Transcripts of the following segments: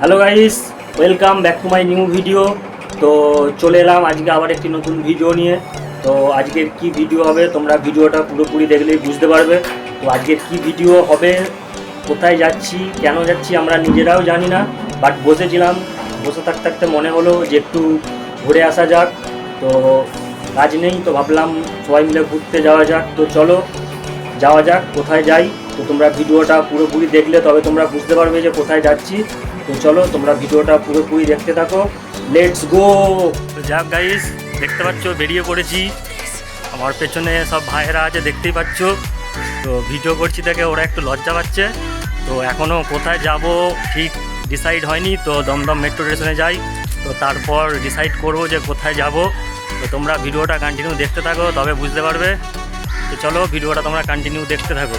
Hello guys, welcome back to my new video. তো চলে এলাম আজকে আবার একটি নতুন ভিডিও নিয়ে। তো আজকের কি ভিডিও হবে তোমরা ভিডিওটা পুরোপুরি দেখলেই বুঝতে পারবে। তো আজকের কি ভিডিও হবে, কোথায় যাচ্ছি, কেন যাচ্ছি আমরা নিজেরাও জানি না, বাট বসেছিলাম, বসে থাকতে থাকতে মনে হলো যে একটু ঘুরে আসা যাক। তো কাজ নেই, তো ভাবলাম সবাই মিলে ঘুরতে যাওয়া যাক। তো চলো যাওয়া যাক, কোথায় যাই। তো তোমরা ভিডিওটা পুরোপুরি দেখলে তবে তোমরা বুঝতে পারবে যে কোথায় যাচ্ছি। তো চলো তোমরা ভিডিওটা পুরোপুরি দেখতে থাকো, লেটস গো। তো যাক গাইস, দেখতে পাচ্ছ বেরিয়ে পড়েছি, আমার পেছনে সব ভাইয়েরা আছে দেখতেই পাচ্ছ। তো ভিডিও করছি দেখে ওরা একটু লজ্জা পাচ্ছে। তো এখনও কোথায় যাব ঠিক ডিসাইড হয়নি, তো দমদম মেট্রো স্টেশনে যাই, তো তারপর ডিসাইড করব যে কোথায় যাব। তো তোমরা ভিডিওটা কন্টিনিউ দেখতে থাকো তবে বুঝতে পারবে। তো চলো ভিডিওটা তোমরা কন্টিনিউ দেখতে থাকো।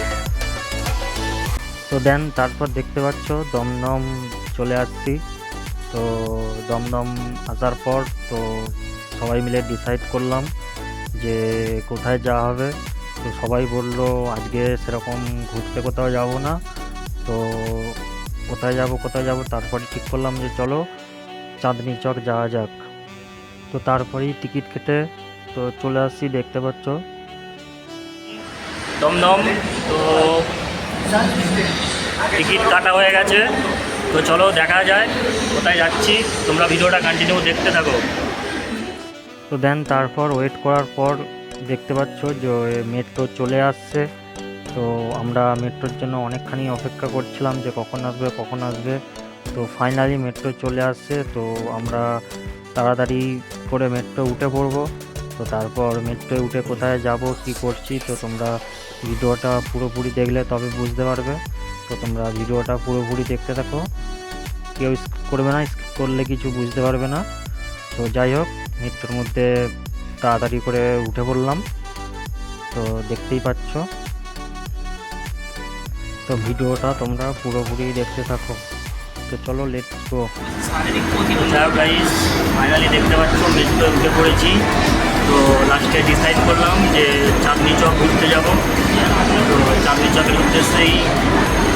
তো দেন তারপর দেখতে পাচ্ছ দমদম চলে আসছি। তো দমদম আসার পর তো সবাই মিলে ডিসাইড করলাম যে কোথায় যাওয়া হবে। তো সবাই বলল আজকে সেরকম ঘুরতে কোথাও যাব না, তো কোথায় যাব তারপরে ঠিক করলাম যে চলো চাঁদনি চক যাওয়া যাক। তো তারপরেই টিকিট কেটে তো চলে আসছি, দেখতে পাচ্ছ দমদম। তো টিকিট কাটা হয়ে গেছে, তো চলো দেখা যায় কোথায় যাচ্ছি, তোমরা ভিডিওটা কন্টিনিউ দেখতে থাকো। তো দেন তারপর ওয়েট করার পর দেখতে পাচ্ছ যে মেট্রো চলে আসছে। তো আমরা মেট্রোর জন্য অনেকখানি অপেক্ষা করছিলাম যে কখন আসবে। তো ফাইনালি মেট্রো চলে আসছে। তো আমরা তাড়াতাড়ি করে মেট্রো উঠে পড়বো। তো তারপর মেট্রোয় উঠে কোথায় যাব কি করছি, তো তোমরা ভিডিওটা পুরোপুরি দেখলে তবে বুঝতে পারবে। তো তোমরা ভিডিওটা পুরোপুরি দেখতে থাকো, কেউ স্কিপ করবে না, স্কিপ করলে কিছু বুঝতে পারবে না। তো যাই হোক, মেট্রোর মধ্যে তাড়াতাড়ি করে উঠে পড়লাম, তো দেখতেই পাচ্ছ। তো ভিডিওটা তোমরা পুরোপুরি দেখতে থাকো। তো চলো লেটস গো। গাইস, ফাইনালি দেখতে পাচ্ছ মেট্রো উঠে পড়েছি। তো লাস্টে ডিসাইড করলাম যে চাঁদনি চক ঘুরতে যাব। তো চাঁদনি চকের উদ্দেশ্যেই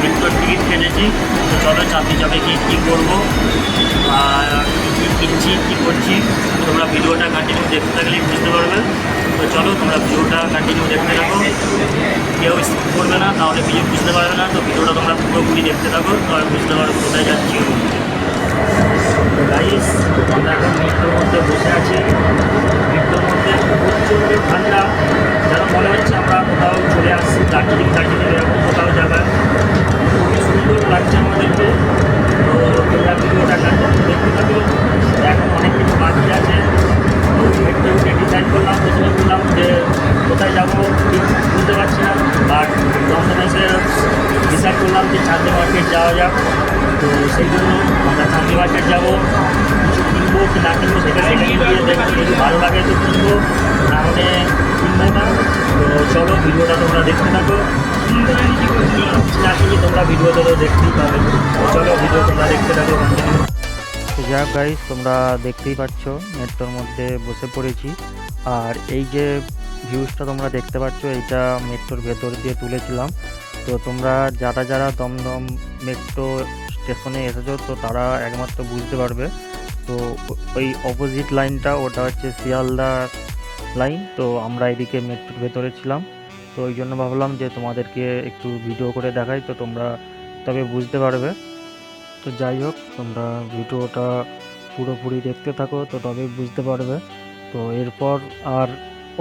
মেট্রোর টিকিট কেটেছি। তো চলো চাঁদনি চকে কী করবো আর কী কিনছি কী করছি তোমরা ভিডিওটা কন্টিনিউ দেখতে থাকলেই বুঝতে পারবে। তো চলো তোমরা ভিডিওটা কন্টিনিউ দেখতে থাকো, কেউ স্কিপ করবে না, তাহলে ভিডিও বুঝতে পারবে না। তো ভিডিওটা তোমরা পুরোপুরি দেখতে থাকো তবে বুঝতে পারবে কোথায় যাচ্ছি। তো গাইস, আমরা এখন মেট্রোর মধ্যে বসে আছি। মেট্রোর মধ্যে প্রচণ্ড ঠান্ডা, যেন মনে হচ্ছে আমরা কোথাও চলে আসছি দার্জিলিং এরকম কোথাও জায়গায়। খুবই সুন্দর লাগছে আমাদেরকে। তো তোমরা ভিডিওটা কন্টিনিউ দেখতে থাকো, এখন অনেক কিছু বাকি আছে। তো মেট্রো উঠে ডিসাইড করলাম, প্রথমে বললাম যে কোথায় যাবো ঠিক বুঝতে পারছি না, বাট দমদম এসে ডিসাইড করলাম যে চাঁদনি মার্কেট যাওয়া যাক। তো সেই জন্য আমরা চাঁদনি মার্কেট যাবো, কিছু কিনবো কি না কিনবো সেটা গিয়ে দেখবো, যদি ভালো লাগে তো কিনবো, না হলে কিনবো না। তো চলো ভিডিওটা তোমরা দেখতে থাকো, না কিনি তোমরা ভিডিওটা তো দেখতেই পাবে। তো চলো ভিডিও তোমরা দেখতে থাকো কন্টিনিউ। তো যাই হোক গাইস, তোমরা দেখতেই পাচ্ছ মেট্রোর মধ্যে বসে পড়েছি। আর এই যে ভিউজটা তোমরা দেখতে পাচ্ছ, এইটা মেট্রোর ভেতর দিয়ে তুলেছিলাম। তো তোমরা যারা দমদম মেট্রো স্টেশনে এসেছো তো তারা একমাত্র বুঝতে পারবে। তো ওই অপোজিট লাইনটা ওটা হচ্ছে শিয়ালদা লাইন। তো আমরা এদিকে মেট্রোর ভেতরে ছিলাম, তো ওই জন্য ভাবলাম যে তোমাদেরকে একটু ভিডিও করে দেখাই, তো তোমরা তবে বুঝতে পারবে। তো যাই হোক, তোমরা ভিডিওটা পুরোপুরি দেখতে থাকো তো তবে বুঝতে পারবে। তো এরপর আর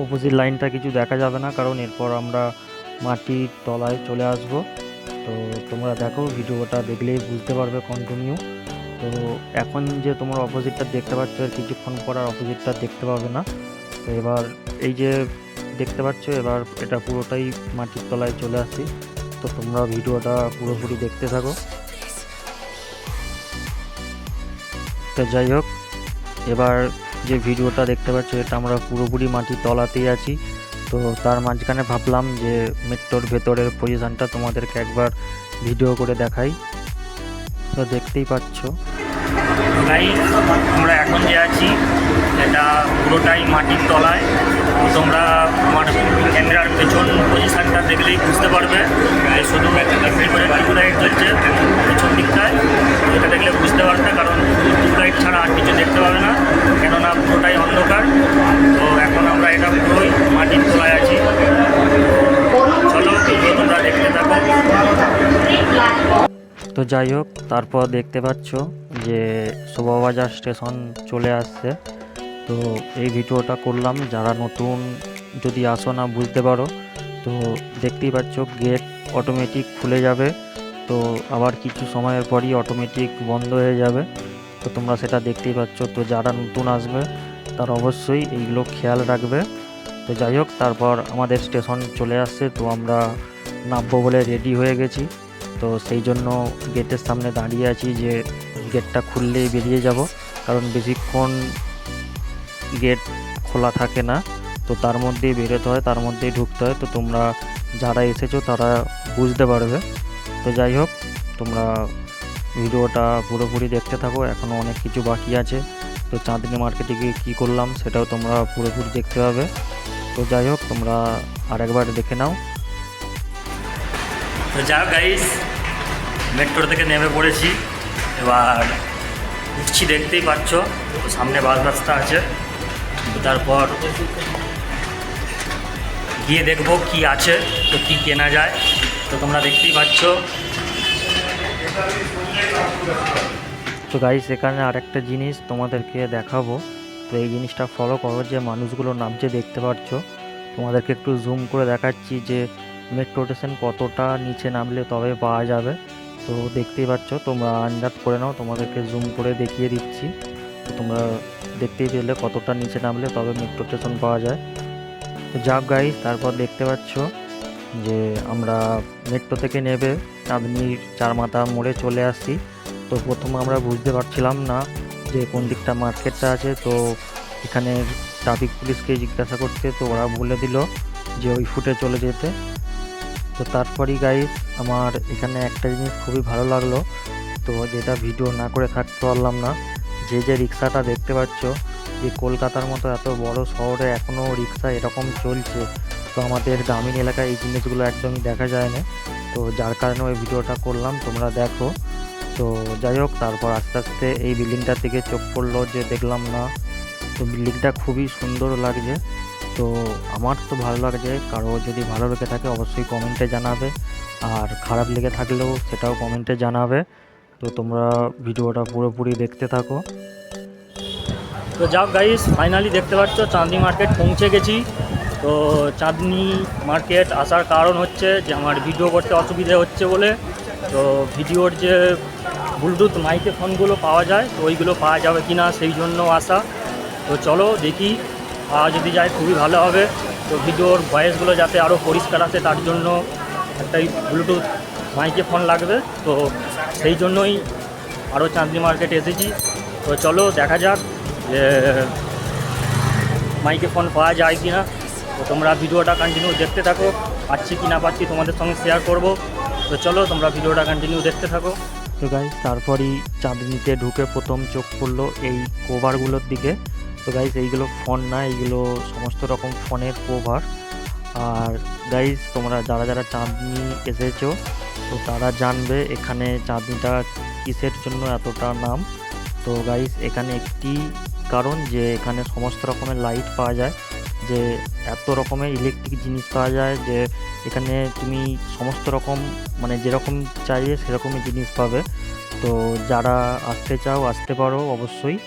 অপোজিট লাইনটা কিছু দেখা যাবে না, কারণ এরপর আমরা মাটির তলায় চলে আসব। তো তোমরা দেখো, ভিডিওটা দেখলেই বুঝতে পারবে কন্টিনিউ। তো এখন যে তোমরা অপোজিটটা দেখতে পাচ্ছ, এর কিছুক্ষণ পর আর অপোজিটটা দেখতে পাবে না। তো এবার এই যে দেখতে পাচ্ছ, এবার এটা পুরোটাই মাটির তলায় চলে আসি। তো তোমরা ভিডিওটা পুরোপুরি দেখতে থাকো। তো যাই হোক, এবার যে ভিডিওটা দেখতে পাচ্ছ এটা আমরা পুরোপুরি মাটির তলাতেই আছি। তো তার মাঝখানে ভাবলাম যে মেট্রোর ভেতরের পজিশনটা তোমাদেরকে একবার ভিডিও করে দেখাই। তো দেখতেই পাচ্ছ আমরা এখন যে আছি এটা পুরোটাই মাটির তলায়। তোমরা আমার ক্যামেরার পেছন পজিশনটা দেখলেই বুঝতে পারবে, শুধু একটা করে লাইট চলছে পেছন দিকটায়, এটা দেখলে বুঝতে পারবে। যাই হোক, তারপর দেখতে পাচ্ছ যে শোভাবাজার স্টেশন চলে আসছে। তো এই ভিডিওটা করলাম, যারা নতুন যদি আসো না বুঝতে পারো, তো দেখতেই পাচ্ছ গেট অটোমেটিক খুলে যাবে, তো আবার কিছু সময়ের পরই অটোমেটিক বন্ধ হয়ে যাবে। তো তোমরা সেটা দেখতেই পাচ্ছ। তো যারা নতুন আসবে তারা অবশ্যই এইগুলো খেয়াল রাখবে। তো যাই হোক, তারপর আমাদের স্টেশন চলে আসছে, তো আমরা নামবো বলে রেডি হয়ে গেছি। তো সেই জন্য গেটের সামনে দাঁড়িয়ে আছি যে গেটটা খুললেই বেরিয়ে যাব, কারণ বেশিক্ষণ গেট খোলা থাকে না, তো তার মধ্যেই বেরোতে হয়, তার মধ্যেই ঢুকতে হয়। তো তোমরা যারা এসেছো তারা বুঝতে পারবে। তো যাই হোক, তোমরা ভিডিওটা পুরোপুরি দেখতে থাকো, এখনও অনেক কিছু বাকি আছে। তো চাঁদনি মার্কেটে গিয়ে কী করলাম সেটাও তোমরা পুরোপুরি দেখতে পাবে। তো যাই হোক, তোমরা আরেকবার দেখে নাও। তো যাই হোক গাইস, মেট্রো থেকে নেমে পড়েছি, এবার উঠছি, দেখতেই পাচ্ছ। তো সামনে বাস রাস্তা আছে, তারপর গিয়ে দেখবো কি আছে, তো কি কেনা যায়। তো তোমরা দেখতেই পাচ্ছ। তো গাইস, এখানে আরেকটা জিনিস তোমাদেরকে দেখাবো। তো এই জিনিসটা ফলো করো, যে মানুষগুলো নামছে দেখতে পাচ্ছ। তোমাদেরকে একটু জুম করে দেখাচ্ছি যে মেট্রো স্টেশন কতটা নিচে নামলে তবে পাওয়া যাবে। তো দেখতেই পাচ্ছ, তোমরা আন্দাজ করে নাও, তোমাদেরকে জুম করে দেখিয়ে দিচ্ছি। তো তোমরা দেখতেই পেলে কতটা নিচে নামলে তবে মেট্রো স্টেশন পাওয়া যায়। তো যাক গাইস, তারপর দেখতে পাচ্ছ যে আমরা মেট্রো থেকে নেবে চাঁদনির চারমাথা মোড়ে চলে আসছি। তো প্রথমে আমরা বুঝতে পারছিলাম না যে কোন দিকটা মার্কেটটা আছে। তো এখানের ট্রাফিক পুলিশকে জিজ্ঞাসা করতে, তো ওরা বলে দিল যে ওই ফুটে চলে যেতে। তো তারপরই গাইস, আমার এখানে একটা জিনিস খুবই ভালো লাগলো, তো যেটা ভিডিও না করে থাকতে পারলাম না। যে রিক্সাটা দেখতে পাচ্ছ, যে কলকাতার মতো এত বড় শহরে এখনও রিক্সা এরকম চলছে। তো আমাদের গ্রামীণ এলাকায় এই জিনিসগুলো একদমই দেখা যায় না, তো যার কারণে ওই ভিডিওটা করলাম, তোমরা দেখো। তো যাই হোক, তারপর আস্তে আস্তে এই বিল্ডিংটার দিকে চোখ পড়লো, যে দেখলাম না, তো বিল্ডিংটা খুবই সুন্দর লাগছে। তো আমার তো ভালো লাগছে, কারো যদি ভালো লেগে থাকে অবশ্যই কমেন্টে জানাবে, আর খারাপ লেগে থাকলেও সেটাও কমেন্টে জানাবে। তো তোমরা ভিডিওটা পুরোপুরি দেখতে থাকো। তো যাও গাইস, ফাইনালি দেখতে পাচ্ছ চাঁদনি মার্কেট পৌঁছে গেছি। তো চাঁদনি মার্কেট আসার কারণ হচ্ছে যে আমার ভিডিও করতে অসুবিধে হচ্ছে বলে। তো ভিডিওর যে ব্লুটুথ মাইকে ফোনগুলো পাওয়া যায়, তো ওইগুলো পাওয়া যাবে কি না সেই জন্য আসা। তো চলো দেখি, পাওয়া যদি যায় খুবই ভালো হবে। তো ভিডিওর ভয়েসগুলো যাতে আরও পরিষ্কার আসে তার জন্য একটা ব্লুটুথ মাইকে ফোন লাগবে। তো সেই জন্যই আরও চাঁদনি মার্কেটে এসেছি। তো চলো দেখা যাক যে মাইকে ফোন পাওয়া যায় কি না। তো তোমরা ভিডিওটা কন্টিনিউ দেখতে থাকো, পাচ্ছি কি না পাচ্ছি তোমাদের সঙ্গে শেয়ার করব। তো চলো তোমরা ভিডিওটা কন্টিনিউ দেখতে থাকো। তো গাইস, তারপরই চাঁদনিতে ঢুকে প্রথম চোখ পড়লো এই কভারগুলোর দিকে। তো গাইস, এইগুলো ফোন না, এইগুলো সমস্ত রকম ফোনের কভার। আর গাইস, তোমরা যারা যারা চাঁদনি এসেছো, তো তারা জানবে এখানে চাঁদনিটা কিসের জন্য এতটা নাম। তো গাইস, এখানে একটি কারণ যে এখানে সমস্ত রকমের লাইট পাওয়া যায়, যে এত রকমের ইলেকট্রিক জিনিস পাওয়া যায়, যে এখানে তুমি সমস্ত রকম মানে যেরকম চাইবে সেরকমই জিনিস পাবে। তো যারা আসতে চাও আসতে পারো, অবশ্যই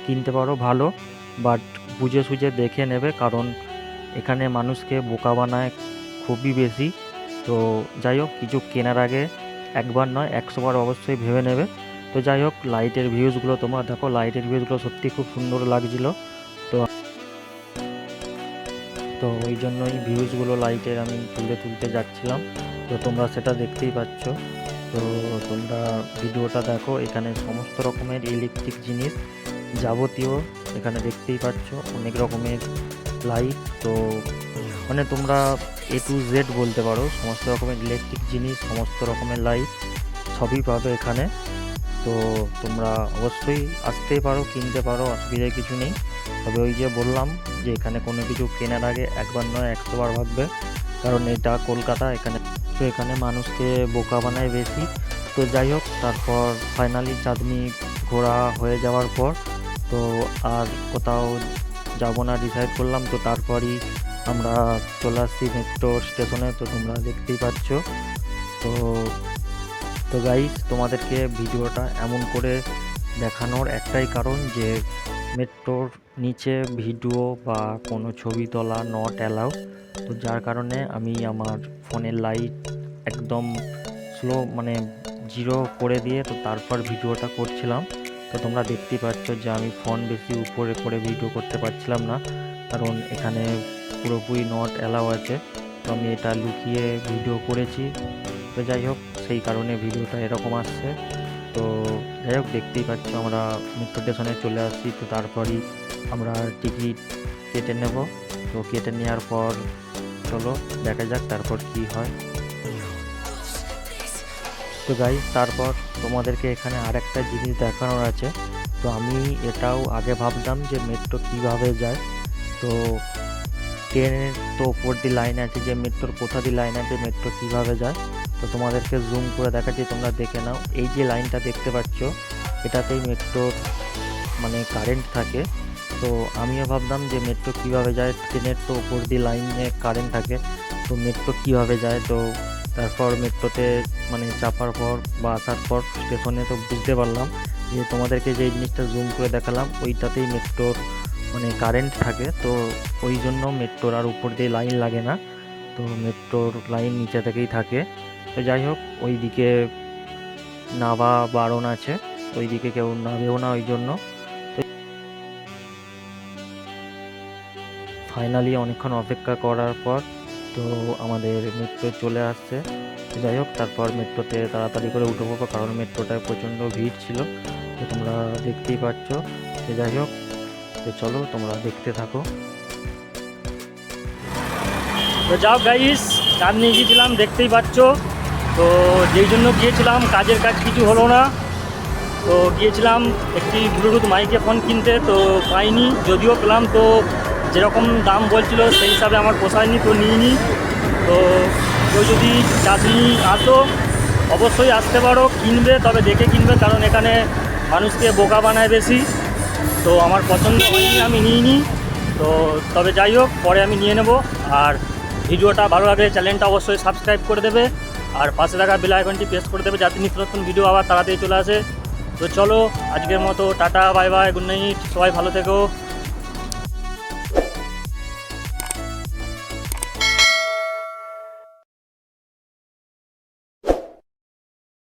কিনতে পারো ভালো, বাট বুঝে সুঝে দেখে নেবে, কারণ এখানে মানুষকে বোকা বানায় খুবই বেশি। তো যাই হোক, কিছু কেনার আগে একবার নয় 100 বার অবশ্যই ভেবে নেবে। তো যাই হোক, লাইটের ভিউজগুলো তোমরা দেখো, লাইটের ভিউজগুলো সত্যি খুব সুন্দর লাগছিল। তো তো ওই জন্যই ভিউজগুলো লাইটের আমি তুলতে তুলতে যাচ্ছিলাম। তো তোমরা সেটা দেখতেই পাচ্ছ। তো তোমরা ভিডিওটা দেখো, এখানে সমস্ত রকমের ইলেকট্রিক জিনিস যাবতীয় এখানে দেখতেই পাচ্ছ, অনেক রকমের লাইট। তো মানে তোমরা A to Z বলতে পারো, সমস্ত রকমের ইলেকট্রিক জিনিস, সমস্ত রকমের লাইট সবই পাবে এখানে। তো তোমরা অবশ্যই আসতেই পারো, কিনতে পারো, অসুবিধার কিছু নেই। তবে ওই যে বললাম যে এখানে কোনো কিছু কেনার আগে একবার নয় 100 বার ভাববে, কারণ এটা কলকাতা, এখানে মানুষকে বোকা বানায় বেশি। তো যাই হোক, তারপর ফাইনালি চাঁদনি ঘোরা হয়ে যাওয়ার পর তো আর কোথাও যাব না ডিসাইড করলাম। তো তারপরই আমরা চলে আসছি মেট্রো স্টেশনে। তো তোমরা দেখতেই পাচ্ছ। তো তো গাইস, তোমাদেরকে ভিডিওটা এমন করে দেখানোর একটাই কারণ যে মেট্রোর নিচে ভিডিও বা কোনো ছবি তোলা নট অ্যালাউ। তো যার কারণে আমি আমার ফোনের লাইট একদম স্লো মানে জিরো করে দিয়ে তো তারপর ভিডিওটা করছিলাম। তো তোমরা দেখতেই পাচ্ছ যে আমি ফোন বেশি উপরে করে ভিডিও করতে পারছিলাম না, কারণ এখানে পুরোপুরি নট অ্যালাউ আছে। তো আমি এটা লুকিয়ে ভিডিও করেছি। তো যাই হোক, সেই কারণে ভিডিওটা এরকম আসছে। তো যাই হোক, দেখতেই পাচ্ছ আমরা মেট্রো স্টেশনে চলে আসছি। তো তারপরই আমরা টিকিট কেটে নেব। তো কেটে নেওয়ার পর চলো দেখা যাক তারপর কি হয়। তো গাইস, তারপর তোমাদেরকে এখানে আরেকটা জিনিস দেখানোর আছে। তো আমি এটাও আগে ভাবতাম যে মেট্রো কিভাবে যায়। তো ট্রেনের তো ওপর দিয়ে লাইন আছে, যে মেট্রোর কোথা দিয়ে লাইন আছে, মেট্রো কিভাবে যায়। তো তোমাদেরকে জুম করে দেখাচ্ছি, তোমরা দেখে নাও। এই যে লাইনটা দেখতে পাচ্ছ, এটাতেই মেট্রোর মানে কারেন্ট থাকে। তো আমিও ভাবতাম যে মেট্রো কিভাবে যায়, ট্রেনের তো ওপর দিয়ে লাইনে কারেন্ট থাকে, তো মেট্রো কিভাবে যায়। তো তারপর মেট্রোতে মানে চাপার পর বা আসার পর স্টেশনে তো বুঝতে পারলাম যে তোমাদেরকে যে জিনিসটা জুম করে দেখালাম ওইটাতেই মেট্রোর মানে কারেন্ট থাকে। তো ওই জন্য মেট্রোর আর উপর দিয়ে লাইন লাগে না, তো মেট্রোর লাইন নিচে থেকেই থাকে। তো যাই হোক, ওই দিকে নামা বারণ আছে, ওই দিকে কেউ নামেও না ওই জন্য। তো ফাইনালি অনেকক্ষণ অপেক্ষা করার পর তো আমাদের মেট্রো চলে আসছে। তো যাই হোক, তারপর মেট্রোতে তাড়াতাড়ি করে উঠে পড়বো, কারণ মেট্রোটায় প্রচণ্ড ভিড় ছিল। তো তোমরা দেখতেই পাচ্ছ। তো যাই হোক, তো চলো তোমরা দেখতে থাকো। তো যাও গাইস, কাজ নিয়ে গিয়েছিলাম দেখতেই পাচ্ছ। তো যেই জন্য গিয়েছিলাম কাজের কাজ কিছু হলো না। তো গিয়েছিলাম একটি ব্লুটুথ মাইকে ফোন কিনতে, তো পাইনি। যদিও পেলাম তো যেরকম দাম বলছিল সেই হিসাবে আমার পোষায়নি, তো নিইনি। তো কেউ যদি চাঁদনি আসো অবশ্যই আসতে পারো, কিনবে তবে দেখে কিনবে, কারণ এখানে মানুষকে বোকা বানায় বেশি। তো আমার পছন্দ হয়নি, আমি নিইনি। তো তবে যাই হোক, পরে আমি নিয়ে নেব। আর ভিডিওটা ভালো লাগলে চ্যানেলটা অবশ্যই সাবস্ক্রাইব করে দেবে, আর পাশে থাকা বেল আইকনটি প্রেস করে দেবে যাতে নিত্য নতুন ভিডিও আবার তাড়াতাড়ি চলে আসে। তো চলো, আজকের মতো tata, bye bye, good night, সবাই ভালো থেকো।